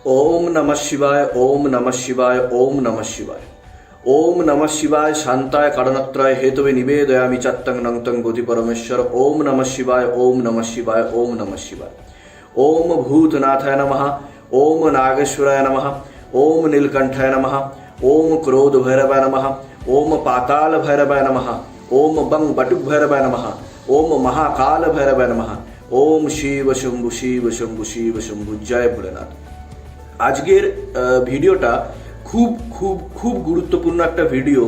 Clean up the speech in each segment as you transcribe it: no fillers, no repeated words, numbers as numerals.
ओम नमः शिवाय। ओम नमः शिवाय। ओम नमः शिवाय। ओम नमः शिवाय। शांताय कारणत्रय हेतवे निवेदयामि चत्तं नंतं गोति परमेश्वर। ओम नमः शिवाय। ओम नमः शिवाय। ओम नमः शिवाय। ओम भूतनाथाय नमः। ओम नागेश्वराय नमः। ओम नीलकंठाय नमः। ओम क्रोध भैरवाय नमः। ओम पाताल भैरवाय नमः। ओम बंग बटुक भैरवाय नमः। ओम महाकाल भैरवाय नमः। ओम शिव शंभु शिव शंभु शिव शंभु। जय भोलेनाथ। আজকের ভিডিওটা খুব খুব খুব গুরুত্বপূর্ণ একটা ভিডিও।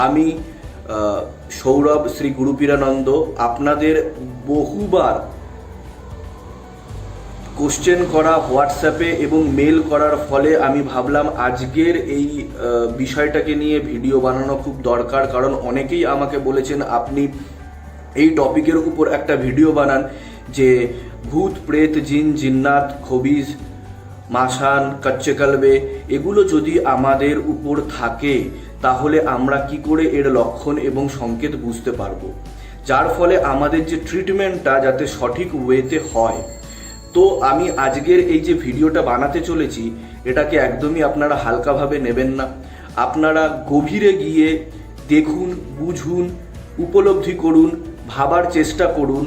আমি সৌরভ শ্রী গুরুপীরানন্দ আপনাদের বহুবার কোশ্চেন করা হোয়াটসঅ্যাপে এবং মেল করার ফলে আমি ভাবলাম আজকের এই বিষয়টাকে নিয়ে ভিডিও বানানো খুব দরকার। কারণ অনেকেই আমাকে বলেছেন আপনি এই টপিকের উপর একটা ভিডিও বানান, যে ভূত প্রেত জিন জিন্নাত খবিজ মাসান কাচ্চে কালবে এগুলো যদি আমাদের উপর থাকে তাহলে আমরা কি করে এর লক্ষণ এবং সংকেত বুঝতে পারবো, যার ফলে আমাদের যে ট্রিটমেন্টটা যাতে সঠিক ওয়েতে হয়। তো আমি আজকের এই যে ভিডিওটা বানাতে চলেছি এটাকে একদমই আপনারা হালকাভাবে নেবেন না। আপনারা গভীরে গিয়ে দেখুন, বুঝুন, উপলব্ধি করুন, ভাবার চেষ্টা করুন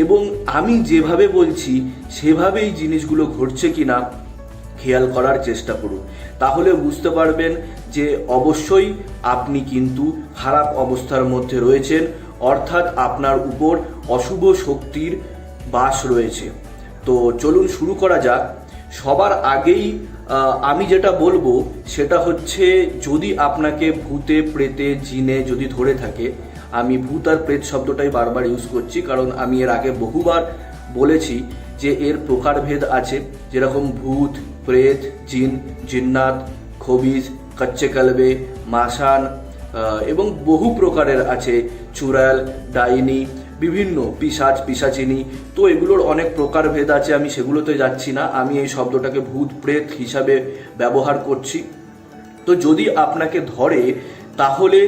এবং আমি যেভাবে বলছি সেভাবেই জিনিসগুলো ঘটছে কিনা খেয়াল করার চেষ্টা করুন। তাহলে বুঝতে পারবেন যে অবশ্যই আপনি কিন্তু খারাপ অবস্থার মধ্যে রয়েছেন, অর্থাৎ আপনার উপর অশুভ শক্তির বাস রয়েছে। তো চলুন শুরু করা যাক। সবার আগেই আমি যেটা বলবো সেটা হচ্ছে, যদি আপনাকে ভূতে প্রেতে জিনে যদি ধরে থাকে, আমি ভূত আর প্রেত শব্দটাই বারবার ইউজ করছি কারণ আমি এর আগে বহুবার বলেছি যে এর প্রকারভেদ আছে। যেরকম ভূত প্রেত জিন জিন্নাত খবিজ কাচ্চে কালবে মাসান এবং বহু প্রকারের আছে, চুড়াল ডাইনি বিভিন্ন পিশাচ পিশাচিনী। তো এগুলোর অনেক প্রকারভেদ আছে, আমি সেগুলোতে যাচ্ছি না। আমি এই শব্দটাকে ভূত প্রেত হিসাবে ব্যবহার করছি। তো যদি আপনাকে ধরে তাহলে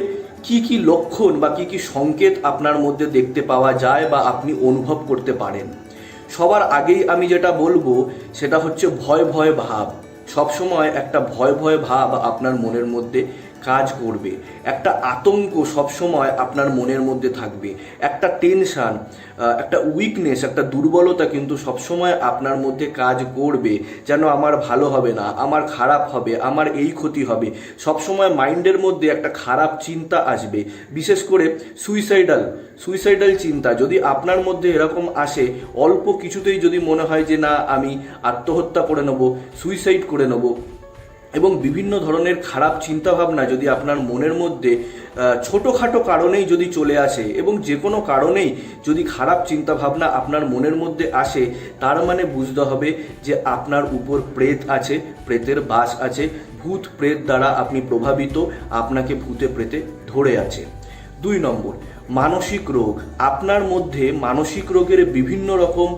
কি কি লক্ষণ বা কি কি সংকেত আপনার মধ্যে দেখতে পাওয়া যায় বা আপনি অনুভব করতে পারেন। সবার আগেই আমি যেটা বলবো সেটা হচ্ছে ভয় ভয় ভাব। সবসময় একটা ভয় ভয় ভাব আপনার মনের মধ্যে কাজ করবে, একটা আতঙ্ক সবসময় আপনার মনের মধ্যে থাকবে, একটা টেনশন, একটা উইকনেস, একটা দুর্বলতা কিন্তু সবসময় আপনার মধ্যে কাজ করবে, যেন আমার ভালো হবে না, আমার খারাপ হবে, আমার এই ক্ষতি হবে। সবসময় মাইন্ডের মধ্যে একটা খারাপ চিন্তা আসবে, বিশেষ করে সুইসাইডাল চিন্তা যদি আপনার মধ্যে এরকম আসে, অল্প কিছুতেই যদি মনে হয় যে না আমি আত্মহত্যা করে নেব, সুইসাইড করে নেব, এবং বিভিন্ন ধরনের খারাপ চিন্তাভাবনা যদি আপনার মনের মধ্যে ছোটোখাটো কারণেই যদি চলে আসে, এবং যে কোনো কারণেই যদি খারাপ চিন্তাভাবনা আপনার মনের মধ্যে আসে, তার মানে বুঝতে হবে যে আপনার উপর প্রেত আছে, প্রেতের বাস আছে, ভূত প্রেত দ্বারা আপনি প্রভাবিত, আপনাকে ভূতে প্রেতে ধরে আছে। 2 নম্বর, মানসিক রোগ। আপনার মধ্যে মানসিক রোগের বিভিন্ন রকম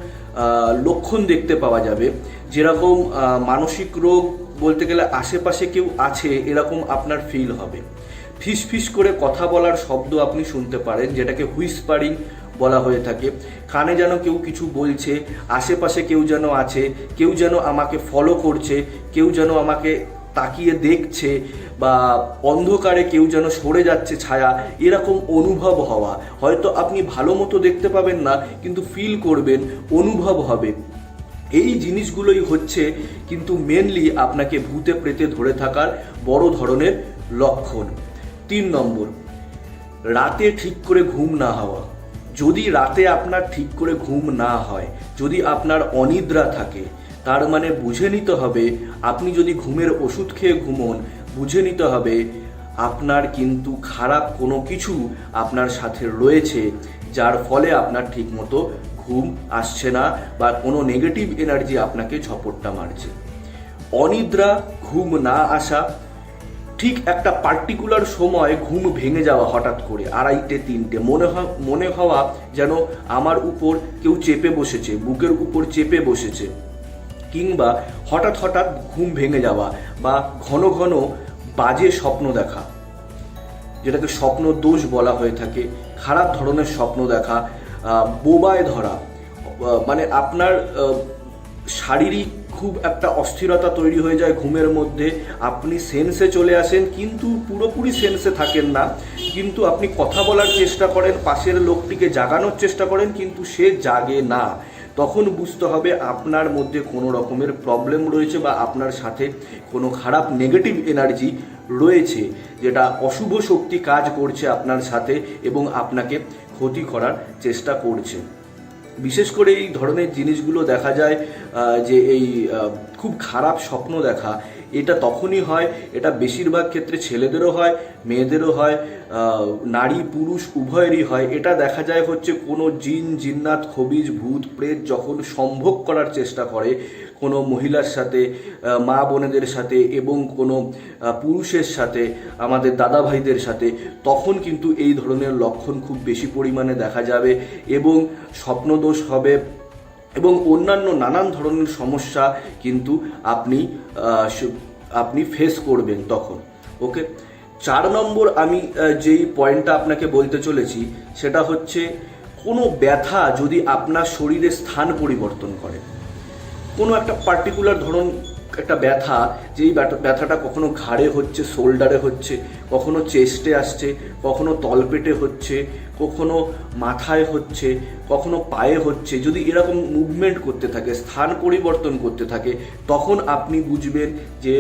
লক্ষণ দেখতে পাওয়া যাবে। যেরকম মানসিক রোগ বলতে গেলে আশেপাশে কেউ আছে এরকম আপনার ফিল হবে। ফিস ফিস করে কথা বলার শব্দ আপনি শুনতে পারেন, যেটাকে হুইসপারিং বলা হয়ে থাকে। কানে যেন কেউ কিছু বলছে, আশেপাশে কেউ যেন আছে, কেউ যেন আমাকে ফলো করছে, কেউ যেন আমাকে তাকিয়ে দেখছে, বা অন্ধকারে কেউ যেন সরে যাচ্ছে ছায়া, এরকম অনুভব হওয়া। হয়তো আপনি ভালো মতো দেখতে পাবেন না, কিন্তু ফিল করবেন, অনুভব হবে। এই জিনিসগুলোই হচ্ছে কিন্তু মেনলি আপনাকে ভূতে প্রেতে ধরে থাকার বড় ধরনের লক্ষণ। 3 নম্বর, রাতে ঠিক করে ঘুম না হওয়া। যদি রাতে আপনার ঠিক করে ঘুম না হয়, যদি আপনার অনিদ্রা থাকে, তার মানে বুঝে নিতে হবে, আপনি যদি ঘুমের ওষুধ খেয়ে ঘুমোন, বুঝে নিতে হবে আপনার কিন্তু খারাপ কোনো কিছু আপনার সাথে রয়েছে, যার ফলে আপনার ঠিকমতো ঘুম আসছে না বা কোনো নেগেটিভ এনার্জি আপনাকে ঝপট্টা মারছে। অনিদ্রা, ঘুম না আসা, ঠিক একটা পার্টিকুলার সময় ঘুম ভেঙে যাওয়া, হঠাৎ করে 2:30 3টে মনে হওয়া যেন আমার উপর কেউ চেপে বসেছে, বুকের উপর চেপে বসেছে, কিংবা হঠাৎ হঠাৎ ঘুম ভেঙে যাওয়া, বা ঘন ঘন বাজে স্বপ্ন দেখা, যেটাকে স্বপ্ন দোষ বলা হয়ে থাকে। খারাপ ধরনের স্বপ্ন দেখা, বোবায় ধরা, মানে আপনার শারীরিক খুব একটা অস্থিরতা তৈরি হয়ে যায় ঘুমের মধ্যে, আপনি সেন্সে চলে আসেন কিন্তু পুরোপুরি সেন্সে থাকেন না, কিন্তু আপনি কথা বলার চেষ্টা করেন, পাশের লোকটিকে জাগানোর চেষ্টা করেন কিন্তু সে জাগে না, তখন বুঝতে হবে আপনার মধ্যে কোনো রকমের প্রবলেম রয়েছে বা আপনার সাথে কোনো খারাপ নেগেটিভ এনার্জি রয়েছে, যেটা অশুভ শক্তি কাজ করছে আপনার সাথে এবং আপনাকে ক্ষতি করার চেষ্টা করছে। বিশেষ করে এই ধরনের জিনিসগুলো দেখা যায় যে এই খুব খারাপ স্বপ্ন দেখা, এটা তখনই হয়, এটা বেশিরভাগ ক্ষেত্রে ছেলেদেরও হয়, মেয়েদেরও হয়, নারী পুরুষ উভয়েরই হয়। এটা দেখা যায় হচ্ছে কোনো জিন জিন্নাত খবিজ ভূত প্রেত যখন সম্ভোগ করার চেষ্টা করে কোনো মহিলার সাথে, মা বোনেদের সাথে এবং কোনো পুরুষের সাথে, আমাদের দাদা ভাইদের সাথে, তখন কিন্তু এই ধরনের লক্ষণ খুব বেশি পরিমাণে দেখা যাবে এবং স্বপ্নদোষ হবে এবং অন্যান্য নানান ধরনের সমস্যা কিন্তু আপনি ফেস করবেন তখন। ওকে, 4 নম্বর আমি যেই পয়েন্টটা আপনাকে বলতে চলেছি সেটা হচ্ছে কোনো ব্যথা যদি আপনার শরীরে স্থান পরিবর্তন করে, কোনো একটা পার্টিকুলার ধরুন একটা ব্যথা, যেই ব্যথাটা কখনো ঘাড়ে হচ্ছে, শোল্ডারে হচ্ছে, কখনো চেস্টে আসছে, কখনো তলপেটে হচ্ছে, কখনো মাথায় হচ্ছে, কখনো পায়ে হচ্ছে, যদি এরকম মুভমেন্ট করতে থাকে, স্থান পরিবর্তন করতে থাকে, তখন আপনি বুঝবেন যে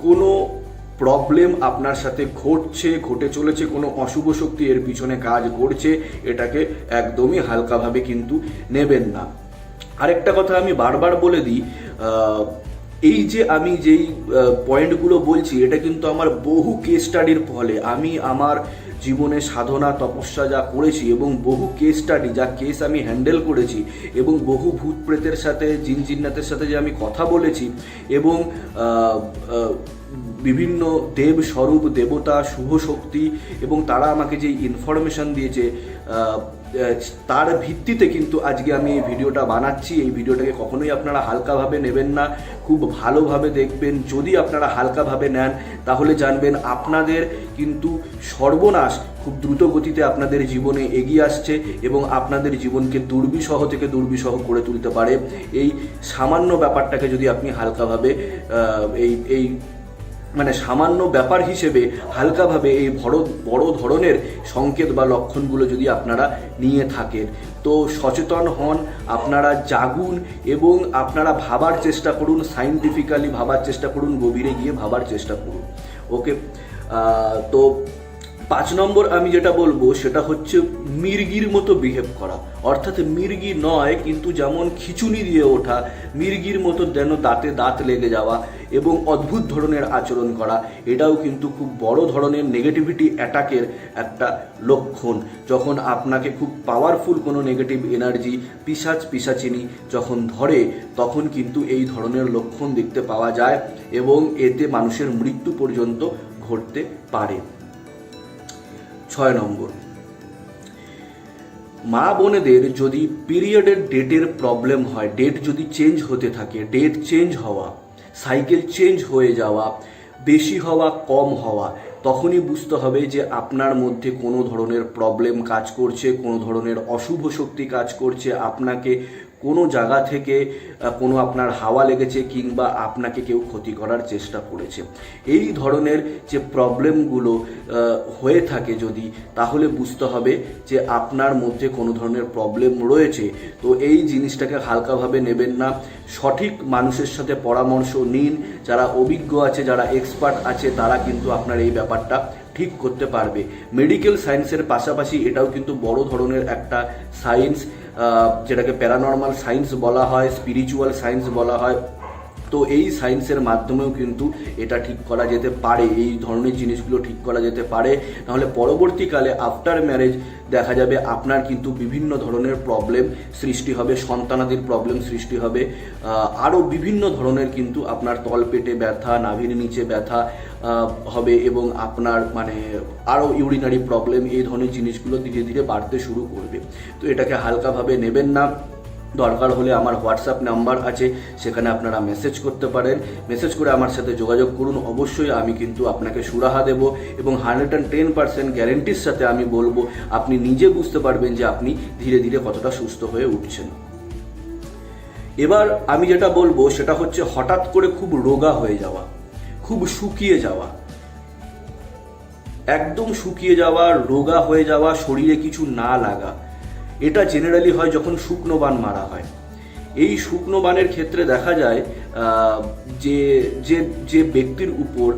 কোনো প্রবলেম আপনার সাথে ঘটে চলেছে, কোনো অশুভ শক্তি এর পিছনে কাজ করছে। এটাকে একদমই হালকাভাবে কিন্তু নেবেন না। আরেকটা কথা আমি বারবার বলে দিই, এই যে আমি যেই পয়েন্টগুলো বলছি এটা কিন্তু আমার বহু কেস স্টাডির ফলে, আমি আমার জীবনে সাধনা তপস্যা যা করেছি এবং বহু কেস স্টাডি, যা কেস আমি হ্যান্ডেল করেছি এবং বহু ভূত প্রেতের সাথে, জিন জিন্নাতের সাথে যে আমি কথা বলেছি এবং বিভিন্ন দেব স্বরূপ দেবতা শুভ শক্তি এবং তারা আমাকে যে ইনফরমেশন দিয়েছে তার ভিত্তিতে কিন্তু আজকে আমি এই ভিডিওটা বানাচ্ছি। এই ভিডিওটাকে কখনোই আপনারা হালকাভাবে নেবেন না, খুব ভালোভাবে দেখবেন। যদি আপনারা হালকাভাবে নেন তাহলে জানবেন আপনাদের কিন্তু সর্বনাশ খুব দ্রুত গতিতে আপনাদের জীবনে এগিয়ে আসছে এবং আপনাদের জীবনকে দুর্বিষহ থেকে দুর্বিষহ করে তুলতে পারে। এই সামান্য ব্যাপারটাকে যদি আপনি হালকাভাবে এই মানে সামান্য ব্যাপার হিসেবে হালকাভাবে এই বড় ধরনের সংকেত বা লক্ষণগুলো যদি আপনারা নিয়ে থাকেন, তো সচেতন হন, আপনারা জাগুন এবং আপনারা ভাবার চেষ্টা করুন, সাইন্টিফিক্যালি ভাবার চেষ্টা করুন, গভীরে গিয়ে ভাবার চেষ্টা করুন। ওকে, তো 5 নম্বর আমি যেটা বলবো সেটা হচ্ছে মির্গির মতো বিহেভ করা, অর্থাৎ মির্গি নয় কিন্তু যেমন খিচুনি দিয়ে ওঠা, মির্গির মতো যেন দাঁতে দাঁত লেগে যাওয়া এবং অদ্ভুত ধরনের আচরণ করা, এটাও কিন্তু খুব বড় ধরনের নেগেটিভিটি অ্যাটাকের একটা লক্ষণ। যখন আপনাকে খুব পাওয়ারফুল কোনো নেগেটিভ এনার্জি, পিশাচিনী যখন ধরে, তখন কিন্তু এই ধরনের লক্ষণ দেখতে পাওয়া যায় এবং এতে মানুষের মৃত্যু পর্যন্ত ঘটতে পারে। 6 নম্বর, মা বোনেদের যদি পিরিয়ডের ডেটের প্রবলেম হয়, ডেট যদি চেঞ্জ হতে থাকে, ডেট চেঞ্জ হওয়া, সাইকেল চেঞ্জ হয়ে যাওয়া, বেশি হওয়া কম হওয়া, তখনই বুঝতে হবে যে আপনার মধ্যে কোনো ধরনের প্রবলেম কাজ করছে, কোনো ধরনের অশুভ শক্তি কাজ করছে, আপনাকে কোনো জায়গা থেকে কোনো আপনার হাওয়া লেগেছে কিংবা আপনাকে কেউ ক্ষতি করার চেষ্টা করেছে। এই ধরনের যে প্রবলেমগুলো হয়ে থাকে যদি, তাহলে বুঝতে হবে যে আপনার মধ্যে কোনো ধরনের প্রবলেম রয়েছে। তো এই জিনিসটাকে হালকাভাবে নেবেন না, সঠিক মানুষের সাথে পরামর্শ নিন, যারা অভিজ্ঞ আছে, যারা এক্সপার্ট আছে, তারা কিন্তু আপনার এই ব্যাপারটা ঠিক করতে পারবে। মেডিকেল সায়েন্সের পাশাপাশি এটাও কিন্তু বড় ধরনের একটা সায়েন্স, যেটাকে প্যারানর্মাল সায়েন্স বলা হয়, স্পিরিচুয়াল সায়েন্স বলা হয়। তো এই সায়েন্সের মাধ্যমেও কিন্তু এটা ঠিক করা যেতে পারে, এই ধরনের জিনিসগুলো ঠিক করা যেতে পারে। নাহলে পরবর্তীকালে আফটার ম্যারেজ দেখা যাবে আপনার কিন্তু বিভিন্ন ধরনের প্রবলেম সৃষ্টি হবে, সন্তানাদির প্রবলেম সৃষ্টি হবে, আরও বিভিন্ন ধরনের কিন্তু আপনার তলপেটে ব্যথা, নাভির নিচে ব্যথা হবে এবং আপনার মানে আরও ইউরিনারি প্রবলেম, এই ধরনের জিনিসগুলো ধীরে ধীরে বাড়তে শুরু করবে। তো এটাকে হালকাভাবে নেবেন না। দরকার হলে আমার হোয়াটসঅ্যাপ নাম্বার আছে, সেখানে আপনারা মেসেজ করতে পারেন, মেসেজ করে আমার সাথে যোগাযোগ করুন। অবশ্যই আমি কিন্তু আপনাকে সুরাহা দেব এবং 110% গ্যারেন্টির সাথে আমি বলবো, আপনি নিজে বুঝতে পারবেন যে আপনি ধীরে ধীরে কতটা সুস্থ হয়ে উঠছেন। এবার আমি যেটা বলবো সেটা হচ্ছে হঠাৎ করে খুব রোগা হয়ে যাওয়া, খুব শুকিয়ে যাওয়া, একদম শুকিয়ে যাওয়া, রোগা হয়ে যাওয়া, শরীরে কিছু না লাগা, এটা জেনারেলি হয় যখন শুকনো বান মারা হয়। এই শুকনো বানের ক্ষেত্রে দেখা যায় যে যে যে ব্যক্তির উপর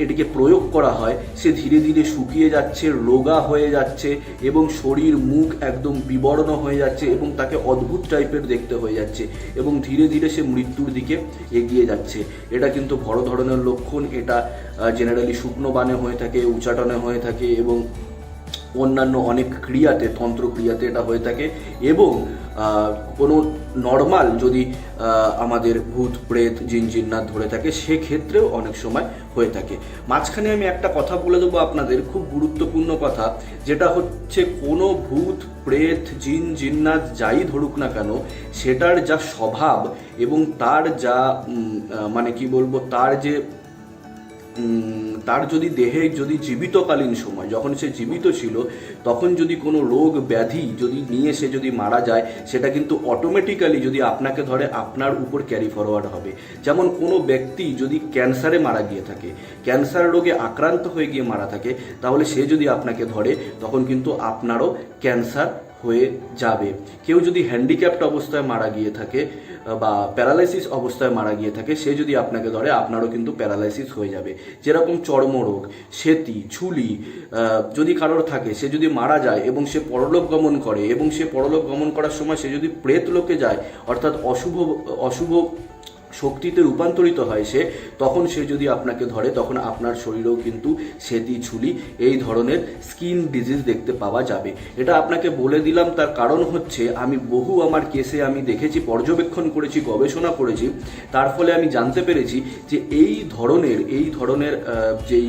এটিকে প্রয়োগ করা হয় সে ধীরে ধীরে শুকিয়ে যাচ্ছে, রোগা হয়ে যাচ্ছে এবং শরীর মুখ একদম বিবর্ণ হয়ে যাচ্ছে এবং তাকে অদ্ভুত টাইপের দেখতে হয়ে যাচ্ছে এবং ধীরে ধীরে সে মৃত্যুর দিকে এগিয়ে যাচ্ছে। এটা কিন্তু বড় ধরনের লক্ষণ। এটা জেনারেলি শুকনো বানে হয়ে থাকে, উচ্চাটনে হয়ে থাকে এবং অন্যান্য অনেক ক্রিয়াতে, তন্ত্র ক্রিয়াতে এটা হয়ে থাকে। এবং কোনো নর্মাল যদি আমাদের ভূত প্রেত জিন জিন্নাত ধরে থাকে সেক্ষেত্রেও অনেক সময় হয়ে থাকে। মাঝখানে আমি একটা কথা বলে দেবো আপনাদের, খুব গুরুত্বপূর্ণ কথা, যেটা হচ্ছে কোনো ভূত প্রেত জিন জিন্নাত যাই ধরুক না কেন, সেটার যা স্বভাব এবং তার যা মানে কি বলবো, তার যদি দেহে যদি জীবিতকালীন সময় যখন সে জীবিত ছিল তখন যদি কোনো রোগ ব্যাধি যদি নিয়ে সে যদি মারা যায়, সেটা কিন্তু অটোমেটিক্যালি যদি আপনাকে ধরে আপনার উপর ক্যারি ফরওয়ার্ড হবে। যেমন কোনো ব্যক্তি যদি ক্যান্সারে মারা গিয়ে থাকে, ক্যান্সার রোগে আক্রান্ত হয়ে গিয়ে মারা থাকে, তাহলে সে যদি আপনাকে ধরে তখন কিন্তু আপনারও ক্যান্সার হয়ে যাবে। কেউ যদি হ্যান্ডিক্যাপ্ট অবস্থায় মারা গিয়ে থাকে বা প্যারালাইসিস অবস্থায় মারা গিয়ে থাকে, সে যদি আপনাকে ধরে আপনারও কিন্তু প্যারালাইসিস হয়ে যাবে। যেরকম চর্মরোগ, সেতি, ছুলি যদি কারোর থাকে, সে যদি মারা যায় এবং সে পরলোক গমন করে এবং সে পরলোক গমন করার সময় সে যদি প্রেত লোকে যায়, অর্থাৎ অশুভ শক্তিতে রূপান্তরিত হয় সে, তখন সে যদি আপনাকে ধরে তখন আপনার শরীরেও কিন্তু সেতি, ছুলি এই ধরনের স্কিন ডিজিজ দেখতে পাওয়া যাবে। এটা আপনাকে বলে দিলাম, তার কারণ হচ্ছে আমি আমার কেসে আমি দেখেছি, পর্যবেক্ষণ করেছি, গবেষণা করেছি, তার ফলে আমি জানতে পেরেছি যে এই ধরনের যেই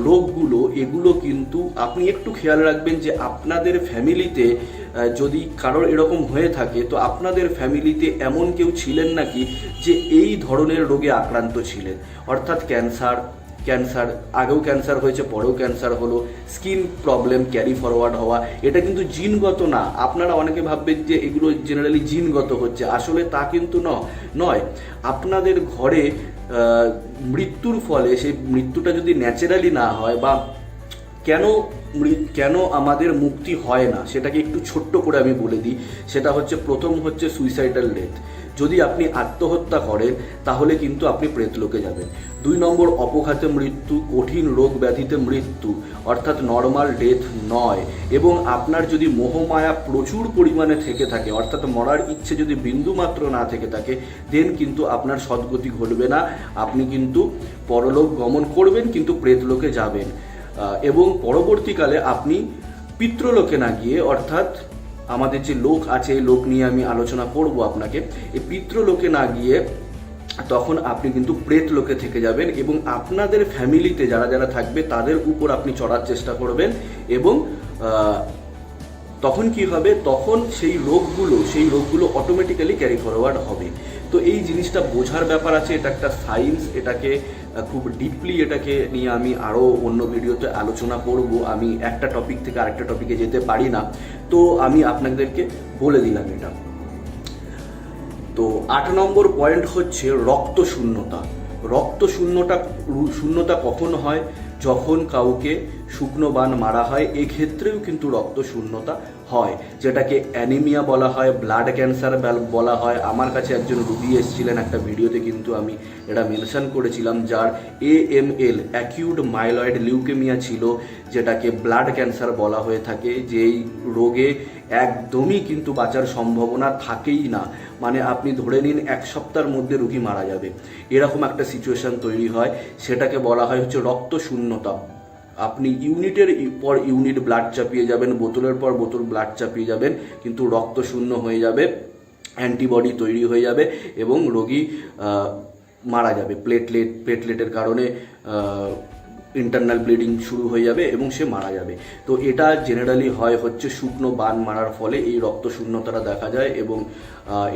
রোগগুলো, এগুলো কিন্তু আপনি একটু খেয়াল রাখবেন যে আপনাদের ফ্যামিলিতে যদি কারোর এরকম হয়ে থাকে তো আপনাদের ফ্যামিলিতে এমন কেউ ছিলেন নাকি যে এই ধরনের রোগে আক্রান্ত ছিলেন, অর্থাৎ ক্যান্সার আগেও ক্যান্সার হয়েছে, পরেও ক্যান্সার হলো, স্কিন প্রবলেম ক্যারি ফরওয়ার্ড হওয়া, এটা কিন্তু জিনগত না। আপনারা অনেকে ভাববেন যে এগুলো জেনারেলি জিনগত হচ্ছে, আসলে তা কিন্তু নয়। আপনাদের ঘরে মৃত্যুর ফলে সেই মৃত্যুটা যদি ন্যাচারালি না হয় বা কেন আমাদের মুক্তি হয় না, সেটাকে একটু ছোট্ট করে আমি বলে দিই। সেটা হচ্ছে, প্রথম হচ্ছে সুইসাইডাল ডেথ। যদি আপনি আত্মহত্যা করেন তাহলে কিন্তু আপনি প্রেতলোকে যাবেন। 2 নম্বর অপঘাতে মৃত্যু, কঠিন রোগ ব্যাধিতে মৃত্যু, অর্থাৎ নর্মাল ডেথ নয়। এবং আপনার যদি মোহমায়া প্রচুর পরিমাণে থেকে থাকে, অর্থাৎ মরার ইচ্ছে যদি বিন্দুমাত্র না থেকে থাকে, দেন কিন্তু আপনার সদ্গতি ঘটবে না। আপনি কিন্তু পরলোক গমন করবেন কিন্তু প্রেতলোকে যাবেন। এবং পরবর্তীকালে আপনি পিতৃলোকে না গিয়ে, অর্থাৎ আমাদের যে লোক আছে, এই লোক নিয়ে আমি আলোচনা করব আপনাকে, এই পিতৃলোকে না গিয়ে তখন আপনি কিন্তু প্রেত লোকে থেকে যাবেন এবং আপনাদের ফ্যামিলিতে যারা যারা থাকবে তাদের উপর আপনি চড়ার চেষ্টা করবেন। এবং তখন কি হবে, তখন সেই রোগগুলো অটোমেটিক্যালি ক্যারি ফরওয়ার্ড হবে। তো এই জিনিসটা বোঝার ব্যাপার আছে, এটা একটা সায়েন্স, এটাকে খুব ডিপলি এটাকে নিয়ে আমি আরও অন্য ভিডিওতে আলোচনা করব। আমি একটা টপিক থেকে আরেকটা টপিকে যেতে পারি না, তো আমি আপনাদেরকে বলে দিলাম এটা। তো 8 নম্বর পয়েন্ট হচ্ছে রক্ত শূন্যতা কখন হয়? যখন কাউকে শুকনো বান মারা হয়, এক্ষেত্রেও কিন্তু রক্ত শূন্যতা হয়, যেটাকে অ্যানিমিয়া বলা হয়, ব্লাড ক্যান্সার বলা হয়। আমার কাছে একজন রোগী এসেছিলেন, একটা ভিডিওতে কিন্তু আমি এটা মেনশন করেছিলাম, যার AML অ্যাকিউট মাইলয়েড লিউকেমিয়া ছিল, যেটাকে ব্লাড ক্যান্সার বলা হয়ে থাকে। যেই রোগে একদমই কিন্তু বাঁচার সম্ভাবনা থাকেই না, মানে আপনি ধরে নিন 1 সপ্তাহের মধ্যে রোগী মারা যাবে, এরকম একটা সিচুয়েশন তৈরি হয়। সেটাকে বলা হয় হচ্ছে রক্ত শূন্যতা। আপনি ইউনিটের পর ইউনিট ব্লাড চাপিয়ে যাবেন, বোতলের পর বোতল ব্লাড চাপিয়ে যাবেন, কিন্তু রক্ত শূন্য হয়ে যাবে, অ্যান্টিবডি তৈরি হয়ে যাবে এবং রোগী মারা যাবে। প্লেটলেটের কারণে ইন্টারনাল ব্লিডিং শুরু হয়ে যাবে এবং সে মারা যাবে। তো এটা জেনারেলি হয় হচ্ছে শুকনো বান মারার ফলে এই রক্ত শূন্যতাটা দেখা যায়। এবং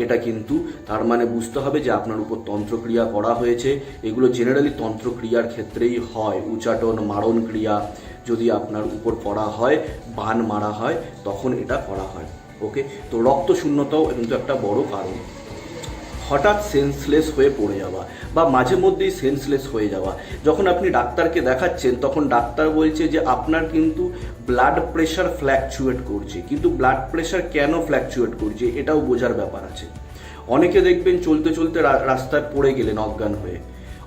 এটা কিন্তু তার মানে বুঝতে হবে যে আপনার উপর তন্ত্রক্রিয়া করা হয়েছে। এগুলো জেনারেলি তন্ত্রক্রিয়ার ক্ষেত্রেই হয়। উচাটন, মারণ ক্রিয়া যদি আপনার উপর করা হয়, বান মারা হয়, তখন এটা করা হয়। ওকে, তো রক্ত শূন্যতাও কিন্তু একটা বড় কারণ। হঠাৎ সেন্সলেস হয়ে পড়ে যাওয়া বা মাঝে মধ্যেই সেন্সলেস হয়ে যাওয়া। যখন আপনি ডাক্তারকে দেখাচ্ছেন তখন ডাক্তার বলছে যে আপনার কিন্তু ব্লাড প্রেশার ফ্ল্যাকচুয়েট করছে, কিন্তু ব্লাড প্রেশার কেন ফ্ল্যাকচুয়েট করছে এটাও বোঝার ব্যাপার আছে। অনেকে দেখবেন চলতে চলতে রাস্তায় পড়ে গেলেন অজ্ঞান হয়ে,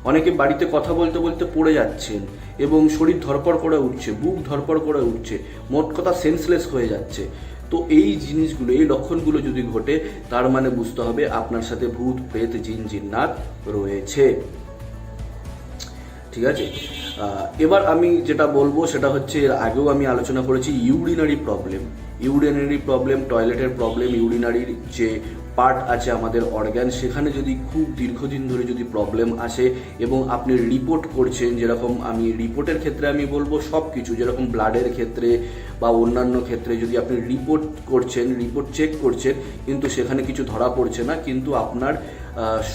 অনেকে বাড়িতে কথা বলতে বলতে পড়ে যাচ্ছেন এবং শরীর ধরপড় করে উঠছে, বুক ধরপড় করে উঠছে, মোট কথা সেন্সলেস হয়ে যাচ্ছে। তো এই জিনিসগুলো, এই লক্ষণগুলো যদি ঘটে তার মানে বুঝতে হবে আপনার সাথে ভূত প্রেত জিন জিন্নাত রয়েছে। ঠিক আছে, এবার আমি যেটা বলবো সেটা হচ্ছে, এর আগেও আমি আলোচনা করেছি ইউরিনারি প্রবলেম, টয়লেটের প্রবলেম, ইউরিনারির যে পার্ট আছে আমাদের অর্গ্যান, সেখানে যদি খুব দীর্ঘদিন ধরে যদি প্রবলেম আসে এবং আপনি রিপোর্ট করছেন, যেরকম আমি রিপোর্টের ক্ষেত্রে আমি বলবো সব কিছু, যেরকম ব্লাডের ক্ষেত্রে বা অন্যান্য ক্ষেত্রে যদি আপনি রিপোর্ট চেক করছেন কিন্তু সেখানে কিছু ধরা পড়ছে না, কিন্তু আপনার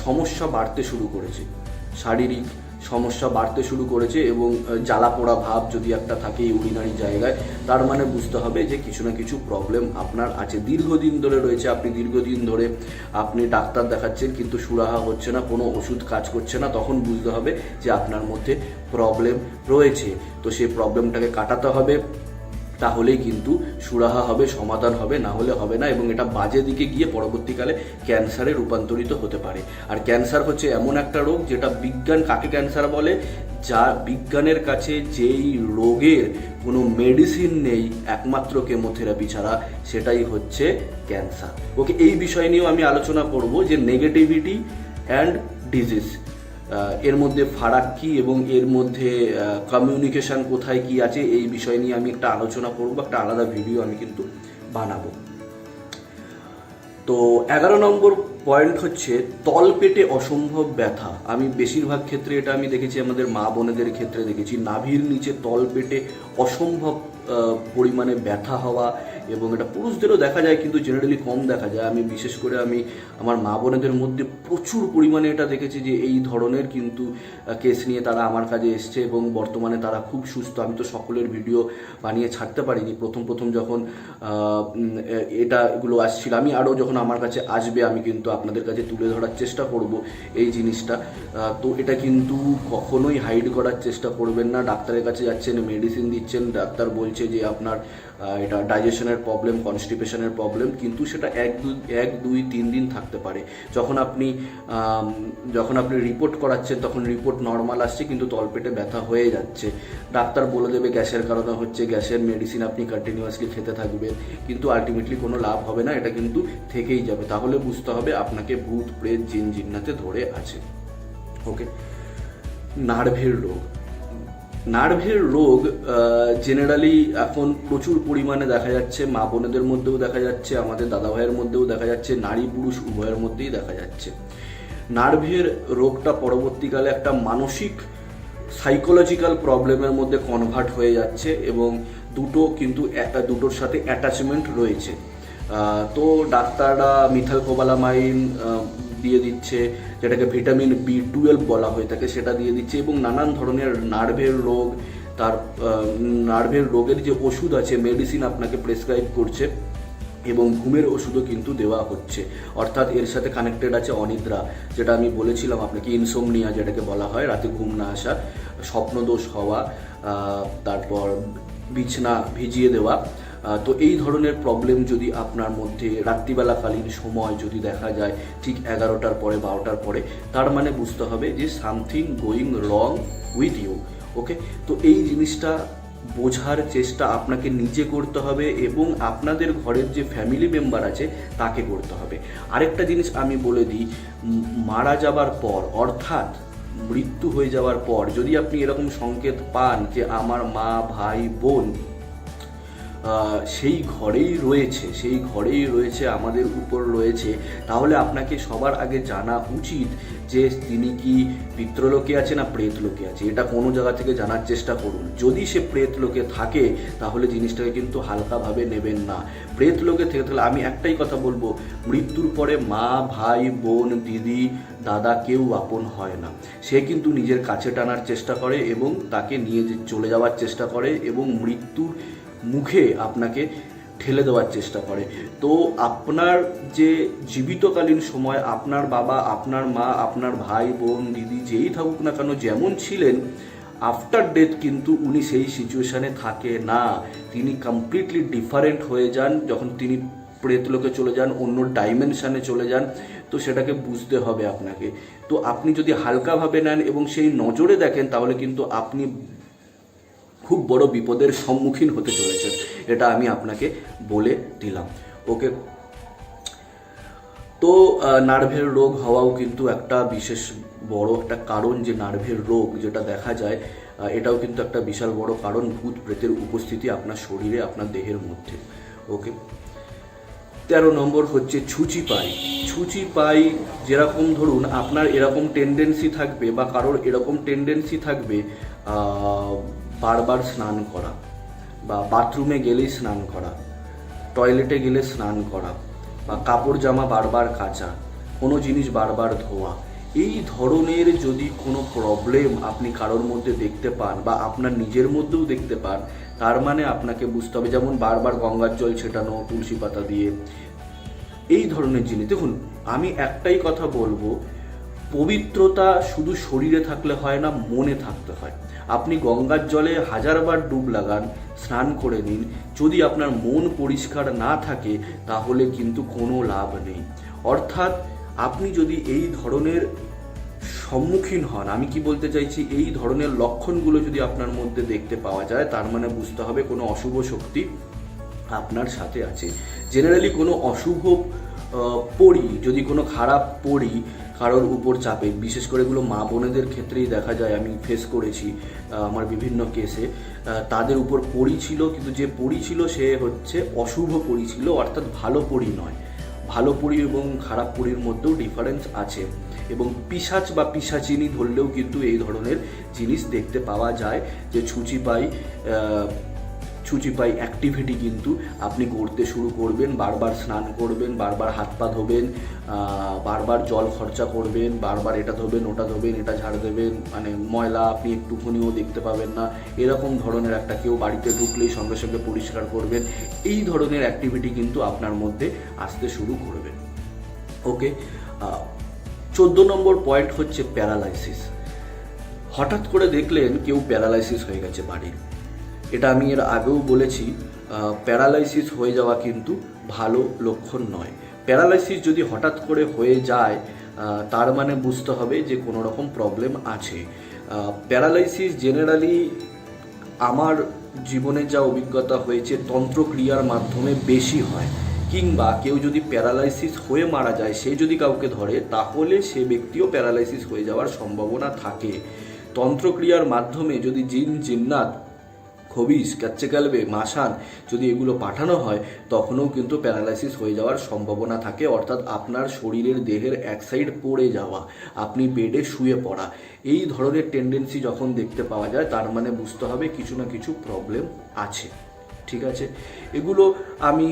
সমস্যা বাড়তে শুরু করেছে, শারীরিক সমস্যা বাড়তে শুরু করেছে এবং জ্বালা পোড়া ভাব যদি একটা থাকে ইউরিনারি জায়গায়, তার মানে বুঝতে হবে যে কিছু না কিছু প্রবলেম আপনার আছে, দীর্ঘদিন ধরে রয়েছে। দীর্ঘদিন ধরে আপনি ডাক্তার দেখাচ্ছেন কিন্তু সুরাহা হচ্ছে না, কোনো ওষুধ কাজ করছে না, তখন বুঝতে হবে যে আপনার মধ্যে প্রবলেম রয়েছে। তো সেই প্রবলেমটাকে কাটাতে হবে, তাহলেই কিন্তু সুরাহা হবে, সমাধান হবে, না হলে হবে না এবং এটা বাজে দিকে গিয়ে পরবর্তীকালে ক্যান্সারে রূপান্তরিত হতে পারে। আর ক্যান্সার হচ্ছে এমন একটা রোগ যেটা বিজ্ঞান কাকে ক্যান্সার বলে, যা বিজ্ঞানের কাছে যেই রোগের কোনো মেডিসিন নেই একমাত্র কেমোথেরাপি ছাড়া, সেটাই হচ্ছে ক্যান্সার। ওকে, এই বিষয় নিয়েও আমি আলোচনা করব যে নেগেটিভিটি অ্যান্ড ডিজিজ, এর মধ্যে ফারাক কি এবং এর মধ্যে কমিউনিকেশন কোথায় কি আছে, এই বিষয় নিয়ে আমি একটা আলোচনা করব, একটা আলাদা ভিডিও আমি কিন্তু বানাবো। তো 11 নম্বর পয়েন্ট হচ্ছে তলপেটে অসম্ভব ব্যথা। আমি বেশিরভাগ ক্ষেত্রে এটা আমি দেখেছি, আমাদের মা বোনেদের ক্ষেত্রে দেখেছি, নাভির নিচে তলপেটে অসম্ভব পরিমাণে ব্যথা হওয়া, এবং এটা পুরুষদেরও দেখা যায় কিন্তু জেনারেলি কম দেখা যায়। আমি বিশেষ করে আমার মা বোনেদের মধ্যে প্রচুর পরিমাণে এটা দেখেছি যে এই ধরনের কিন্তু কেস নিয়ে তারা আমার কাছে এসছে এবং বর্তমানে তারা খুব সুস্থ। আমি তো সকলের ভিডিও বানিয়ে ছাড়তে পারিনি প্রথম যখন এগুলো আসছিল, আমি আরও যখন আমার কাছে আসবে আমি কিন্তু আপনাদের কাছে তুলে ধরার চেষ্টা করব এই জিনিসটা। তো এটা কিন্তু কখনোই হাইড করার চেষ্টা করবেন না। ডাক্তারের কাছে যাচ্ছেন, মেডিসিন দিচ্ছেন, ডাক্তার বলছে যে আপনার এটা ডাইজেশনের প্রবলেম, কনস্টিপেশনের প্রবলেম, কিন্তু সেটা 1, 2, 3 দিন থাকতে পারে। যখন আপনি রিপোর্ট করাচ্ছেন তখন রিপোর্ট নর্মাল আসছে কিন্তু তলপেটে ব্যথা হয়ে যাচ্ছে, ডাক্তার বলে দেবে গ্যাসের কারণে হচ্ছে, গ্যাসের মেডিসিন আপনি কন্টিনিউয়াসলি খেতে থাকবেন, কিন্তু আলটিমেটলি কোনো লাভ হবে না, এটা কিন্তু থেকেই যাবে। তাহলে বুঝতে হবে আপনাকে ভূত প্রেত জিন জিন্নাতে ধরে আছে। ওকে, নার্ভের রোগ জেনারেলি এখন প্রচুর পরিমাণে দেখা যাচ্ছে, মা বোনেদের মধ্যেও দেখা যাচ্ছে, আমাদের দাদা ভাইয়ের মধ্যেও দেখা যাচ্ছে, নারী পুরুষ উভয়ের মধ্যেই দেখা যাচ্ছে। নার্ভের রোগটা পরবর্তীকালে একটা মানসিক সাইকোলজিক্যাল প্রবলেমের মধ্যে কনভার্ট হয়ে যাচ্ছে এবং দুটোর সাথে অ্যাটাচমেন্ট রয়েছে। তো ডাক্তাররা মিথাইলকোবালামাইন দিয়ে দিচ্ছে, যেটাকে ভিটামিন B12 বলা হয়ে থাকে, সেটা দিয়ে দিচ্ছে এবং নানান ধরনের নার্ভের রোগের যে ওষুধ আছে, মেডিসিন আপনাকে প্রেসক্রাইব করছে এবং ঘুমের ওষুধও কিন্তু দেওয়া হচ্ছে। অর্থাৎ এর সাথে কানেক্টেড আছে অনিদ্রা, যেটা আমি বলেছিলাম আপনাকে, ইনসোমনিয়া যেটাকে বলা হয়, রাতে ঘুম না আসা, স্বপ্নদোষ হওয়া, তারপর বিছনা ভিজিয়ে দেওয়া। তো এই ধরনের প্রবলেম যদি আপনার মধ্যে রাত্রিবেলাকালীন সময় যদি দেখা যায় ঠিক 11টার পরে 12টার পরে, তার মানে বুঝতে হবে যে something going wrong with you. Okay, তো এই জিনিসটা বোঝার চেষ্টা আপনাকে নিজে করতে হবে এবং আপনাদের ঘরের যে ফ্যামিলি মেম্বার আছে তাকে করতে হবে। আরেকটা জিনিস আমি বলে দিই, মারা যাবার পর অর্থাৎ মৃত্যু হয়ে যাওয়ার পর যদি আপনি এরকম সংকেত পান যে আমার মা ভাই বোন সেই ঘরেই রয়েছে, আমাদের উপর রয়েছে, তাহলে আপনাকে সবার আগে জানা উচিত যে তিনি কি পিতৃলোকে আছে না প্রেতলোকে আছে। এটা কোনো জায়গা থেকে জানার চেষ্টা করুন। যদি সে প্রেতলোকে থাকে তাহলে জিনিসটাকে কিন্তু হালকাভাবে নেবেন না। প্রেতলোকে থেকে তাহলে আমি একটাই কথা বলবো, মৃত্যুর পরে মা ভাই বোন দিদি দাদা কেউ আপন হয় না। সে কিন্তু নিজের কাছে টানার চেষ্টা করে এবং তাকে নিয়ে চলে যাওয়ার চেষ্টা করে এবং মৃত্যুর মুখে আপনাকে ঠেলে দেওয়ার চেষ্টা করে। তো আপনার যে জীবিতকালীন সময় আপনার বাবা, আপনার মা, আপনার ভাই বোন, দিদি যেই থাকুক না কেন, যেমন ছিলেন, আফটার ডেথ কিন্তু উনি সেই সিচুয়েশানে থাকে না। তিনি কমপ্লিটলি ডিফারেন্ট হয়ে যান যখন তিনি প্রেতলোকে চলে যান, অন্য ডাইমেনশানে চলে যান। তো সেটাকে বুঝতে হবে আপনাকে। তো আপনি যদি হালকাভাবে নেন এবং সেই নজরে দেখেন, তাহলে কিন্তু আপনি খুব বড় বিপদের সম্মুখীন হতে চলেছেন, এটা আমি আপনাকে বলে দিলাম। ওকে, তো নার্ভের রোগ হওয়াও কিন্তু একটা বিশেষ বড় একটা কারণ, যে নার্ভের রোগ যেটা দেখা যায়, এটাও কিন্তু একটা বিশাল বড় কারণ ভূত প্রেতের উপস্থিতি আপনার শরীরে, আপনার দেহের মধ্যে। ওকে, 13 নম্বর হচ্ছে ছুঁচি পাই। ছুঁচি পাই যেরকম ধরুন আপনার এরকম টেন্ডেন্সি থাকবে বা কারোর এরকম টেন্ডেন্সি থাকবে বারবার স্নান করা, বা বাথরুমে গেলেই স্নান করা, টয়লেটে গেলে স্নান করা, বা কাপড় জামা বারবার কাচা, কোনো জিনিস বারবার ধোয়া। এই ধরনের যদি কোনো প্রবলেম আপনি কারোর মধ্যে দেখতে পান বা আপনার নিজের মধ্যেও দেখতে পান, তার মানে আপনাকে বুঝতে হবে, যেমন বারবার গঙ্গার জল ছেটানো তুলসী পাতা দিয়ে, এই ধরনের জিনিস। দেখুন, আমি একটাই কথা বলবো, পবিত্রতা শুধু শরীরে থাকলে হয় না, মনে থাকতে হয়। আপনি গঙ্গার জলে হাজারবার ডুব লাগান, স্নান করে নিন, যদি আপনার মন পরিষ্কার না থাকে তাহলে কিন্তু কোনো লাভ নেই। অর্থাৎ আপনি যদি এই ধরনের সম্মুখীন হন, আমি কি বলতে চাইছি, এই ধরনের লক্ষণগুলো যদি আপনার মধ্যে দেখতে পাওয়া যায়, তার মানে বুঝতে হবে কোনো অশুভ শক্তি আপনার সাথে আছে। জেনারেলি কোনো অশুভ পড়ি, যদি কোনো খারাপ পড়ি কারোর উপর চাপে, বিশেষ করে এগুলো মা বোনেদের ক্ষেত্রেই দেখা যায়, আমি ফেস করেছি আমার বিভিন্ন কেসে, তাদের উপর পড়ি ছিল, কিন্তু যে পড়ি ছিল সে হচ্ছে অশুভ পড়ি ছিল, অর্থাৎ ভালো পড়ি নয়। ভালো পড়ি এবং খারাপ পড়ির মধ্যেও ডিফারেন্স আছে, এবং পিশাচ বা পিশাচিনি ধরলেও কিন্তু এই ধরনের জিনিস দেখতে পাওয়া যায়, যে ছুঁচিপাই অ্যাক্টিভিটি কিন্তু আপনি করতে শুরু করবেন, বারবার স্নান করবেন, বারবার হাত পা ধোবেন, বারবার জল খরচা করবেন, বারবার এটা ধোবেন, ওটা ধোবেন, এটা ঝাড় দেবেন, মানে ময়লা আপনি একটুখানিও দেখতে পাবেন না, এরকম ধরনের একটা, কেউ বাড়িতে ঢুকলেই সঙ্গে সঙ্গে পরিষ্কার করবেন, এই ধরনের অ্যাক্টিভিটি কিন্তু আপনার মধ্যে আসতে শুরু করবে। ওকে, 14 নম্বর পয়েন্ট হচ্ছে প্যারালাইসিস। হঠাৎ করে দেখলেন কেউ প্যারালাইসিস হয়ে গেছে বাড়ির, এটা আমি এর আগেও বলেছি, প্যারালাইসিস হয়ে যাওয়া কিন্তু ভালো লক্ষণ নয়। প্যারালাইসিস যদি হঠাৎ করে হয়ে যায়, তার মানে বুঝতে হবে যে কোনো রকম প্রবলেম আছে। প্যারালাইসিস জেনারেলি আমার জীবনে যা অভিজ্ঞতা হয়েছে, তন্ত্রক্রিয়ার মাধ্যমে বেশি হয়, কিংবা কেউ যদি প্যারালাইসিস হয়ে মারা যায়, সে যদি কাউকে ধরে, তাহলে সে ব্যক্তিও প্যারালাইসিস হয়ে যাওয়ার সম্ভাবনা থাকে। তন্ত্রক্রিয়ার মাধ্যমে যদি জিন, জিন্নাত, খবিস, কাচ্চে কালবে, মাসান যদি এগুলো পাঠানো হয়, তখনও কিন্তু প্যারালাইসিস হয়ে যাওয়ার সম্ভাবনা থাকে। অর্থাৎ আপনার শরীরের দেহের এক সাইড পড়ে যাওয়া, আপনি বেডে শুয়ে পড়া, এই ধরনের টেন্ডেন্সি যখন দেখতে পাওয়া যায়, তার মানে বুঝতে হবে কিছু না কিছু প্রবলেম আছে। ঠিক আছে, এগুলো আমি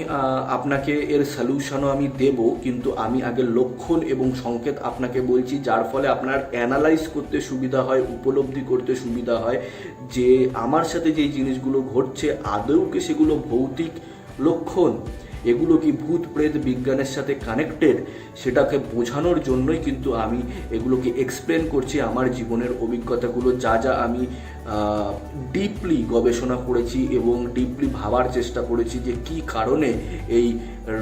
আপনাকে এর সলিউশনও আমি দেব, কিন্তু আমি আগে লক্ষণ এবং সংকেত আপনাকে বলছি, যার ফলে আপনার অ্যানালাইজ করতে সুবিধা হয়, উপলব্ধি করতে সুবিধা হয় যে আমার সাথে যেই জিনিসগুলো ঘটছে আদৌ কি সেগুলো ভৌতিক লক্ষণ, এগুলো কি ভূত প্রেত বিজ্ঞানের সাথে কানেক্টেড, সেটাকে বোঝানোর জন্যই কিন্তু আমি এগুলোকে এক্সপ্লেন করছি, আমার জীবনের অভিজ্ঞতাগুলো, যা যা আমি ডিপলি গবেষণা করেছি এবং ডিপলি ভাবার চেষ্টা করেছি যে কি কারণে এই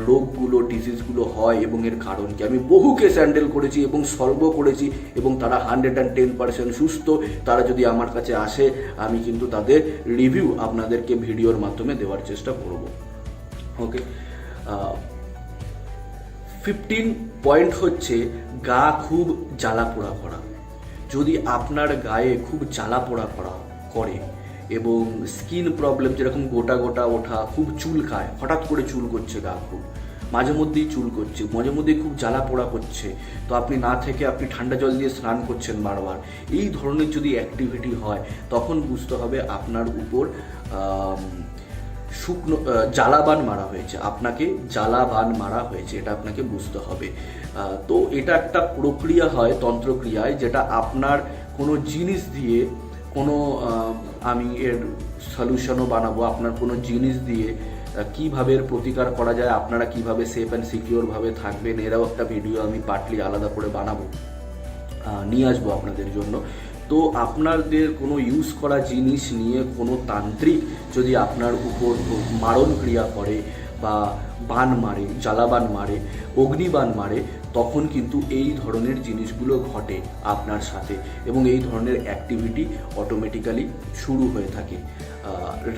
রোগগুলো, ডিজিজগুলো হয় এবং এর কারণ কি। আমি বহু কেস হ্যান্ডেল করেছি এবং সলভও করেছি, এবং তারা 110% সুস্থ। তারা যদি আমার কাছে আসে, আমি কিন্তু তাদের রিভিউ আপনাদেরকে ভিডিওর মাধ্যমে দেওয়ার চেষ্টা করব। ওকে, 15 পয়েন্ট হচ্ছে গা খুব জ্বালা পোড়া করা। যদি আপনার গায়ে খুব জ্বালা পোড়া করে এবং স্কিন প্রবলেম, যেরকম গোটা গোটা ওঠা, খুব চুলকায়, হঠাৎ করে চুল করছে গা, খুব মাঝে মধ্যেই চুল করছে, মাঝে মধ্যেই খুব জ্বালা পোড়া করছে, তো আপনি না থেকে আপনি ঠান্ডা জল দিয়ে স্নান করছেন বারবার, এই ধরনের যদি অ্যাক্টিভিটি হয়, তখন বুঝতে হবে আপনার উপর শুকনো জ্বালাবান মারা হয়েছে, আপনাকে জ্বালাবান মারা হয়েছে, এটা আপনাকে বুঝতে হবে। তো এটা একটা প্রক্রিয়া হয় তন্ত্রক্রিয়ায়, যেটা আপনার কোনো জিনিস দিয়ে, কোনো আমি এর সলিউশনও বানাবো, আপনার কোনো জিনিস দিয়ে কীভাবে এর প্রতিকার করা যায়, আপনারা কিভাবে সেফ অ্যান্ড সিকিওরভাবে থাকবেন, এরাও একটা ভিডিও আমি পার্টলি আলাদা করে বানাবো, নিয়ে আসবো আপনাদের জন্য। তো আপনাদের কোনো ইউজ করা জিনিস নিয়ে কোনো তান্ত্রিক যদি আপনার উপর মারণ ক্রিয়া করে বা বান মারে, জ্বালাবান মারে, অগ্নিবান মারে, তখন কিন্তু এই ধরনের জিনিসগুলো ঘটে আপনার সাথে এবং এই ধরনের অ্যাক্টিভিটি অটোমেটিক্যালি শুরু হয়ে থাকে।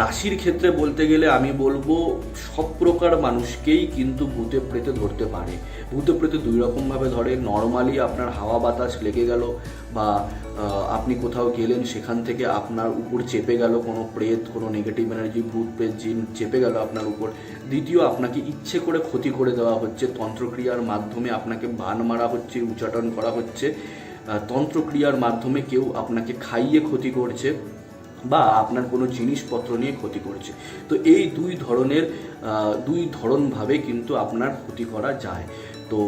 রাশির ক্ষেত্রে বলতে গেলে আমি বলবো সব প্রকার মানুষকেই কিন্তু ভূতে প্রেতে ধরতে পারে। ভূতে প্রেতে দুই রকমভাবে ধরে। নর্মালি আপনার হাওয়া বাতাস লেগে গেল বা আপনি কোথাও গেলেন, সেখান থেকে আপনার উপর চেপে গেল কোনো প্রেত, কোনো নেগেটিভ এনার্জি, ভূত প্রেত জিন চেপে গেল আপনার উপর। দ্বিতীয়, আপনাকে ইচ্ছে করে ক্ষতি করে দেওয়া হচ্ছে, তন্ত্রক্রিয়ার মাধ্যমে আপনাকে বান মারা হচ্ছে, উচ্চাটন করা হচ্ছে, তন্ত্রক্রিয়ার মাধ্যমে কেউ আপনাকে খাইয়ে ক্ষতি করছে বা আপনার কোনো জিনিসপত্র নিয়ে ক্ষতি করছে। তো এই দুই ধরনভাবে কিন্তু আপনার ক্ষতি করা যায়। তো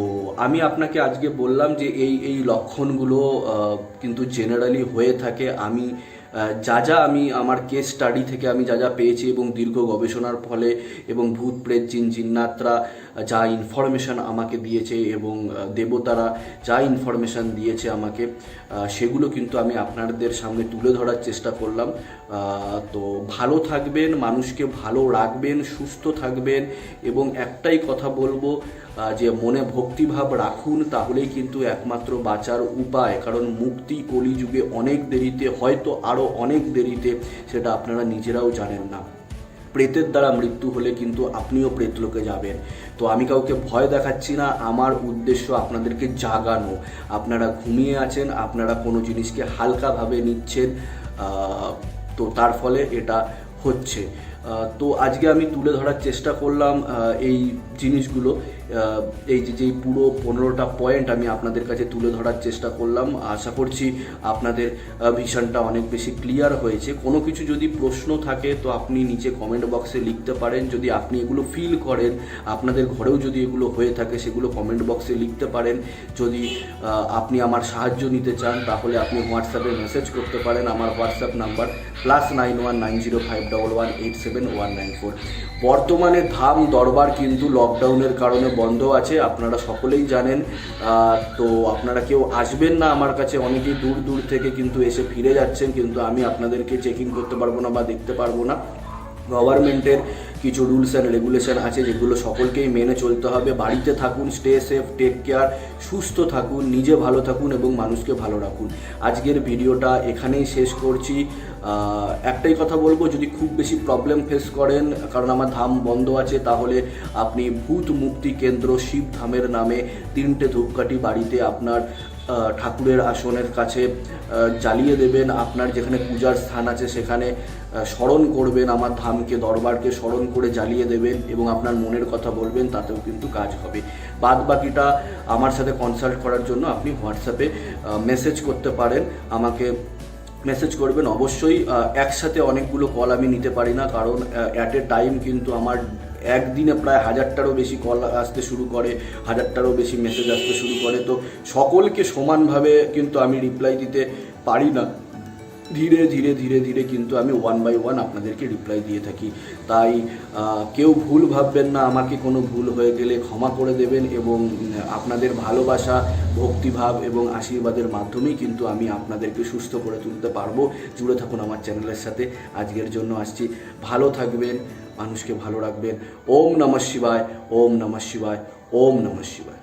আমি আপনাকে আজকে বললাম যে এই লক্ষণগুলো কিন্তু জেনারেলি হয়ে থাকে। আমি আমি আমার কেস স্টাডি থেকে আমি যা পেয়েছি এবং দীর্ঘ গবেষণার ফলে এবং ভূত প্রেত জিন জিন্নাতরা যা ইনফরমেশান আমাকে দিয়েছে এবং দেবতারা যা ইনফরমেশান দিয়েছে আমাকে, সেগুলো কিন্তু আমি আপনাদের সামনে তুলে ধরার চেষ্টা করলাম। তো ভালো থাকবেন, মানুষকে ভালো রাখবেন, সুস্থ থাকবেন এবং একটাই কথা বলবো যে মনে ভক্তিভাব রাখুন, তাহলেই কিন্তু একমাত্র বাঁচার উপায়। কারণ মুক্তি কলিযুগে অনেক দেরিতে, হয়তো আরও অনেক দেরিতে, সেটা আপনারা নিজেরাও জানেন না। প্রেতের দ্বারা মৃত্যু হলে কিন্তু আপনিও প্রেতলোকে যাবেন। তো আমি কাউকে ভয় দেখাচ্ছি না, আমার উদ্দেশ্য আপনাদেরকে জাগানো। আপনারা ঘুমিয়ে আছেন, আপনারা কোনো জিনিসকে হালকাভাবে নিচ্ছেন, তো তার ফলে এটা হচ্ছে। তো আজকে আমি তুলে ধরার চেষ্টা করলাম এই জিনিসগুলো, এই যে পুরো 15টা পয়েন্ট আমি আপনাদের কাছে তুলে ধরার চেষ্টা করলাম। আশা করছি আপনাদের ভিশনটা অনেক বেশি ক্লিয়ার হয়েছে। কোনো কিছু যদি প্রশ্ন থাকে তো আপনি নিচে কমেন্ট বক্সে লিখতে পারেন। যদি আপনি এগুলো ফিল করেন, আপনাদের ঘরেও যদি এগুলো হয়ে থাকে, সেগুলো কমেন্ট বক্সে লিখতে পারেন। যদি আপনি আমার সাহায্য নিতে চান তাহলে আপনি হোয়াটসঅ্যাপে মেসেজ করতে পারেন। আমার হোয়াটসঅ্যাপ নাম্বার +919050187194। বর্তমানে ধাম দরবার কিন্তু লকডাউনের কারণে বন্ধ আছে, আপনারা সকলেই জানেন। তো আপনারা কেউ আসবেন না আমার কাছে, অনেকেই দূর দূর থেকে কিন্তু এসে ফিরে যাচ্ছেন, কিন্তু আমি আপনাদেরকে চেকিং করতে পারবো না বা দেখতে পারবো না। গভর্নমেন্টের কিছু রুলস অ্যান্ড রেগুলেশন আছে যেগুলো সকলকেই মেনে চলতে হবে। বাড়িতে থাকুন, স্টে সেফ, টেক কেয়ার, সুস্থ থাকুন, নিজে ভালো থাকুন এবং মানুষকে ভালো রাখুন। আজকের ভিডিওটা এখানেই শেষ করছি। একটাই কথা বলবো, যদি খুব বেশি প্রবলেম ফেস করেন, কারণ আমার ধাম বন্ধ আছে, তাহলে আপনি ভূত মুক্তি কেন্দ্র শিবধামের নামে 3টে ধূপকাঠি বাড়িতে আপনার ঠাকুরের আসনের কাছে জ্বালিয়ে দেবেন। আপনার যেখানে পূজার স্থান আছে সেখানে স্মরণ করবেন, আমার ধামকে, দরবারকে স্মরণ করে জ্বালিয়ে দেবেন এবং আপনার মনের কথা বলবেন, তাতেও কিন্তু কাজ হবে। বাদ বাকিটা আমার সাথে কনসাল্ট করার জন্য আপনি হোয়াটসঅ্যাপে মেসেজ করতে পারেন, আমাকে মেসেজ করবেন। অবশ্যই একসাথে অনেকগুলো কল আমি নিতে পারি না, কারণ অ্যাট এ টাইম কিন্তু আমার একদিনে প্রায় 1000টারও বেশি কল আসতে শুরু করে, 1000টারও বেশি মেসেজ আসতে শুরু করে। তো সকলকে সমানভাবে কিন্তু আমি রিপ্লাই দিতে পারি না, ধীরে ধীরে ধীরে ধীরে কিন্তু আমি 1 বাই 1 আপনাদেরকে রিপ্লাই দিয়ে থাকি। তাই কেউ ভুল ভাববেন না, আমাকে কোনো ভুল হয়ে গেলে ক্ষমা করে দেবেন এবং আপনাদের ভালোবাসা, ভক্তিভাব এবং আশীর্বাদের মাধ্যমেই কিন্তু আমি আপনাদেরকে সুস্থ করে তুলতে পারবো। জুড়ে থাকুন আমার চ্যানেলের সাথে। আজকের জন্য আসছি, ভালো থাকবেন, মানুষকে ভালো রাখবেন। ওম নমঃ শিবায়, ওম নমঃ শিবায়, ওম নমঃ শিবায়।